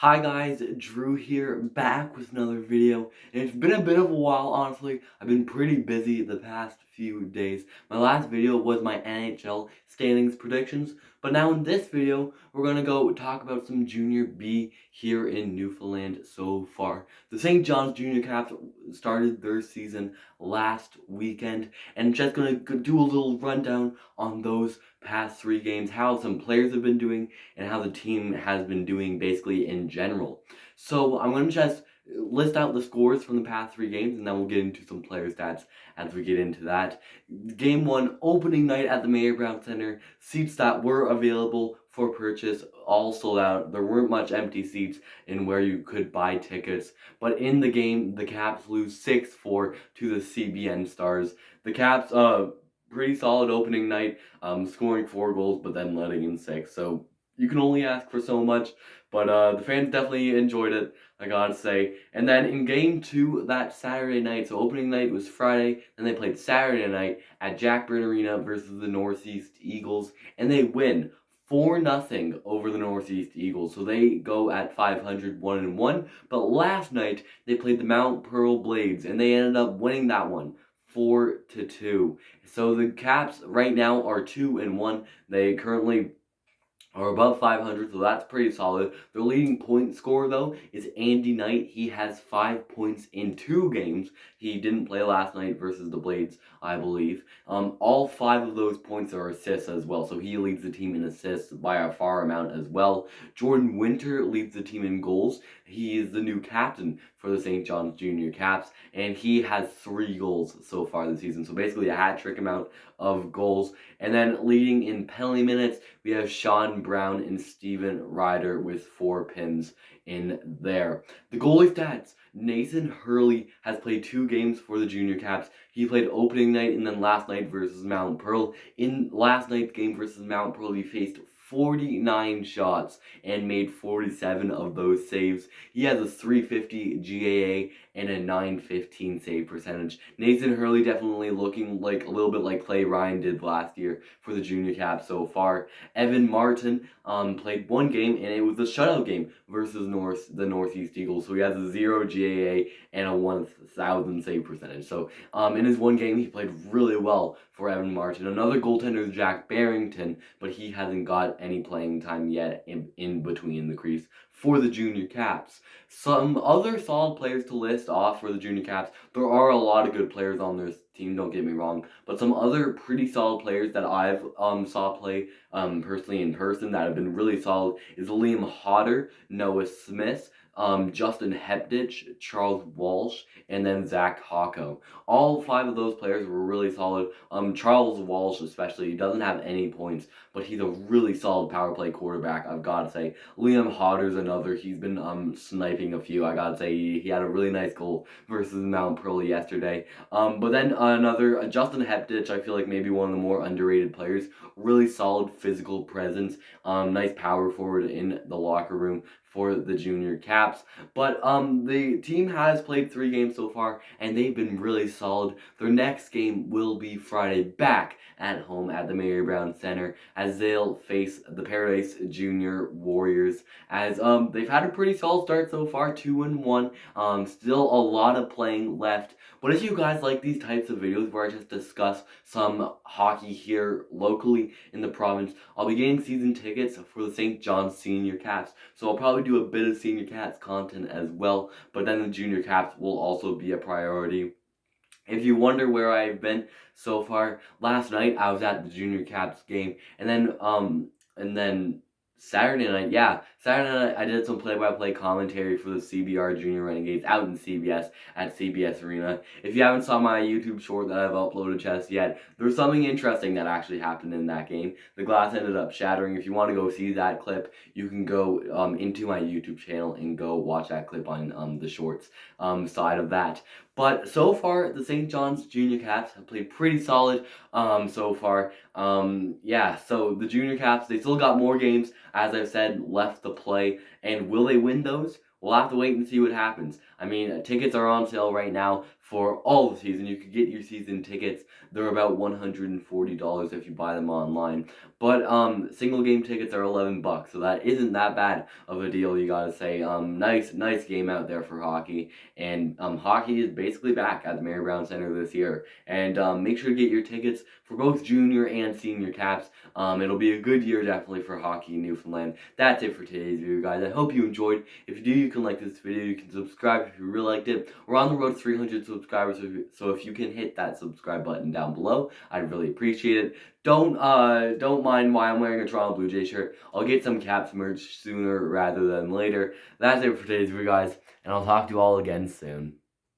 Hi guys, Drew here, back with another video, and it's been a bit of a while, honestly. I've been pretty busy the past few days. My last video was my NHL standings predictions, but now in this video, we're gonna go talk about some Junior B here in Newfoundland so far. The St. John's Junior Caps started their season last weekend, and just gonna do a little rundown on those past 3 games, how some players have been doing, and how the team has been doing basically in general. So I'm going to just list out the scores from the past 3 games, and then we'll get into some player stats as we get into that. Game 1, opening night at the Mayer Brown Center. Seats that were available for purchase all sold out. There weren't much empty seats in where you could buy tickets. But in the game, the Caps lose 6-4 to the CBN Stars. The Caps, pretty solid opening night, scoring 4 goals, but then letting in 6. So you can only ask for so much, but the fans definitely enjoyed it, I gotta say. And then in game 2 that Saturday night, so opening night was Friday, then they played Saturday night at Jack Byrne Arena versus the Northeast Eagles, and they win 4-0 over the Northeast Eagles. So they go at 500, 1-1. But last night they played the Mount Pearl Blades, and they ended up winning that one 4-2. So the Caps right now are 2-1. They currently are above 500, so that's pretty solid. Their leading point scorer, though, is Andy Knight. He has 5 points in 2 games. He didn't play last night versus the Blades, I believe. All 5 of those points are assists as well, so he leads the team in assists by a far amount as well. Jordan Winter leads the team in goals. He is the new captain for the St. John's Junior Caps, and he has 3 goals so far this season, so basically a hat-trick amount of goals. And then leading in penalty minutes, we have Sean Brown and Steven Ryder with 4 pins in there. The goalie stats. Nathan Hurley has played 2 games for the Junior Caps. He played opening night and then last night versus Mount Pearl. In last night's game versus Mount Pearl, he faced 49 shots and made 47 of those saves. He has a 350 GAA and a 915 save percentage. Nathan Hurley definitely looking like a little bit like Clay Ryan did last year for the Junior Caps so far. Evan Martin played 1 game, and it was a shutout game versus the Northeast Eagles. So he has a 0 GAA and a 1,000 save percentage. So in his 1 game, he played really well for Evan Martin. Another goaltender is Jack Barrington, but he hasn't got any playing time yet in between the crease for the Junior Caps. Some other solid players to list off for the Junior Caps. There are a lot of good players on this team, don't get me wrong, but some other pretty solid players that I've saw play personally in person that have been really solid is Liam Hodder, Noah Smith, Justin Hepditch, Charles Walsh, and then Zach Hocko. All 5 of those players were really solid. Charles Walsh especially, he doesn't have any points, but he's a really solid power play quarterback, I've got to say. Liam Hodder's another. He's been sniping a few. I got to say, he had a really nice goal versus Mount Pearl yesterday. But then another, Justin Hepditch, I feel like maybe one of the more underrated players. Really solid physical presence. Nice power forward in the locker room for the Junior Caps. But the team has played 3 games so far, and they've been really solid. Their next game will be Friday, back at home at the Mayer Brown Center, as they'll face the Paradise Junior Warriors. As they've had a pretty solid start so far, 2-1. Still a lot of playing left. But if you guys like these types of videos where I just discuss some hockey here locally in the province, I'll be getting season tickets for the St. John's Senior Caps. So I'll probably do a bit of Senior Caps content as well, but then the Junior Caps will also be a priority. If you wonder where I've been so far, last night I was at the Junior Caps game, and then Saturday night I did some play-by-play commentary for the CBR Junior Renegades out in CBS at CBS Arena. If you haven't saw my YouTube short that I've uploaded just yet, there's something interesting that actually happened in that game. The glass ended up shattering. If you want to go see that clip, you can go into my YouTube channel and go watch that clip on the shorts side of that. But so far, the St. John's Junior Caps have played pretty solid so far. So the Junior Caps, they still got more games, as I've said, left to play. And will they win those? We'll have to wait and see what happens. I mean, tickets are on sale right now for all the season. You could get your season tickets. They're about $140 if you buy them online. But single game tickets are $11, so that isn't that bad of a deal, you gotta say. Nice game out there for hockey. And hockey is basically back at the Mary Brown Center this year. And make sure to get your tickets for both junior and senior caps. It'll be a good year definitely for hockey in Newfoundland. That's it for today's video, guys. I hope you enjoyed. If you do, you can like this video. You can subscribe if you really liked it. We're on the road to 300 subscribers, so if you can hit that subscribe button down below, I'd really appreciate it. Don't mind why I'm wearing a Toronto Blue Jay shirt. I'll get some Caps merch sooner rather than later. That's it for today's video, guys, and I'll talk to you all again soon.